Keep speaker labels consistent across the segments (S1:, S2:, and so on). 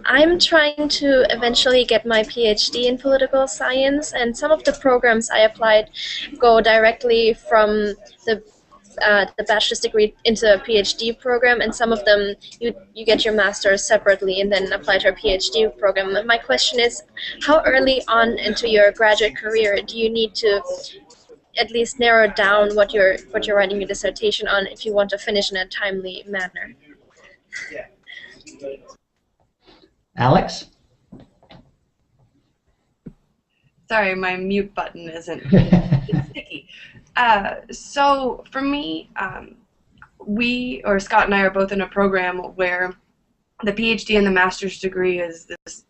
S1: I'm trying to eventually get my PhD in political science, and some of the programs I applied go directly from the the bachelor's degree into a PhD program, and some of them you get your master's separately and then apply to a PhD program. My question is, how early on into your graduate career do you need to at least narrow down what you're writing your dissertation on if you want to finish in a timely manner?
S2: Alex?
S3: Sorry, my mute button isn't it's sticky. So for me, Scott and I are both in a program where the PhD and the master's degree is this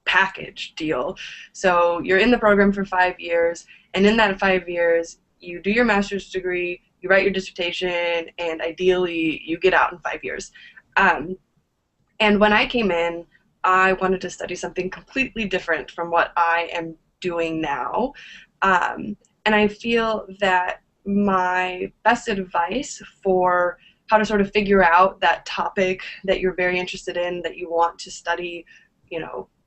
S3: package deal. So you're in the program for 5 years, and in that 5 years, you do your master's degree, you write your dissertation, and ideally you get out in 5 years. And when I came in, I wanted to study something completely different from what I am doing now. And I feel that my best advice for how to sort of figure out that topic that you're very interested in, that you want to study,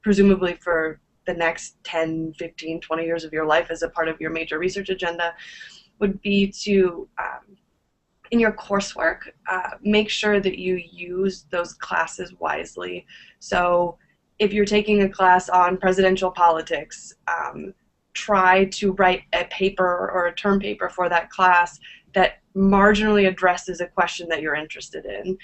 S3: presumably for the next 10, 15, 20 years of your life as a part of your major research agenda, would be to, in your coursework, make sure that you use those classes wisely. So if you're taking a class on presidential politics, try to write a paper or a term paper for that class that marginally addresses a question that you're interested in.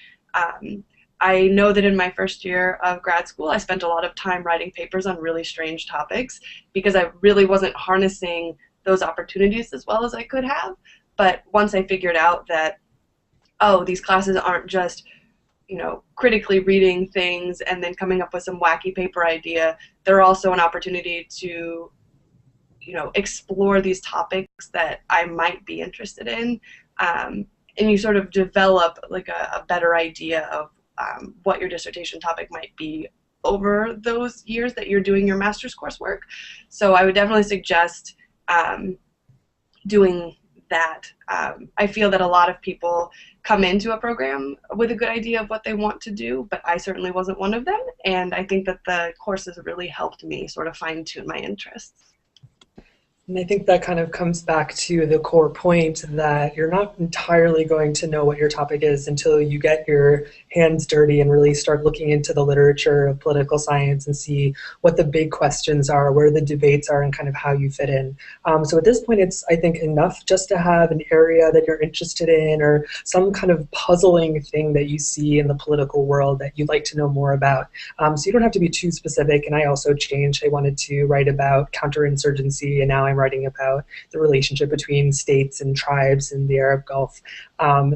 S3: I know that in my first year of grad school, I spent a lot of time writing papers on really strange topics because I really wasn't harnessing those opportunities as well as I could have. But once I figured out that, oh, these classes aren't just critically reading things and then coming up with some wacky paper idea, they're also an opportunity to explore these topics that I might be interested in, and you sort of develop like a better idea of what your dissertation topic might be over those years that you're doing your master's coursework. So I would definitely suggest doing that. I feel that a lot of people come into a program with a good idea of what they want to do, but I certainly wasn't one of them, and I think that the courses really helped me sort of fine-tune my interests.
S4: And I think that kind of comes back to the core point that you're not entirely going to know what your topic is until you get your hands dirty and really start looking into the literature of political science and see what the big questions are, where the debates are, and kind of how you fit in. So at this point, it's, I think, enough just to have an area that you're interested in or some kind of puzzling thing that you see in the political world that you'd like to know more about. So you don't have to be too specific, and I also changed. I wanted to write about counterinsurgency, and now I'm writing about the relationship between states and tribes in the Arab Gulf.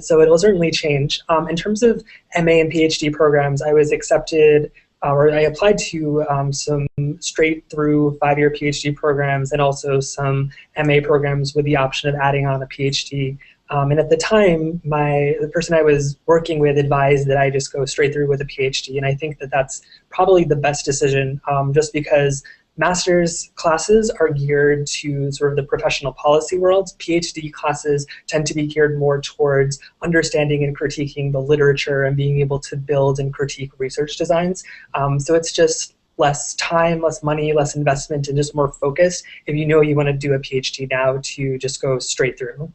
S4: So it'll certainly change. In terms of MA and PhD programs, I was accepted, or I applied to some straight through 5-year PhD programs and also some MA programs with the option of adding on a PhD. And at the time, the person I was working with advised that I just go straight through with a PhD, and I think that that's probably the best decision, just because master's classes are geared to sort of the professional policy world. PhD classes tend to be geared more towards understanding and critiquing the literature and being able to build and critique research designs. So it's just less time, less money, less investment, and just more focused if you know you want to do a PhD now to just go straight through.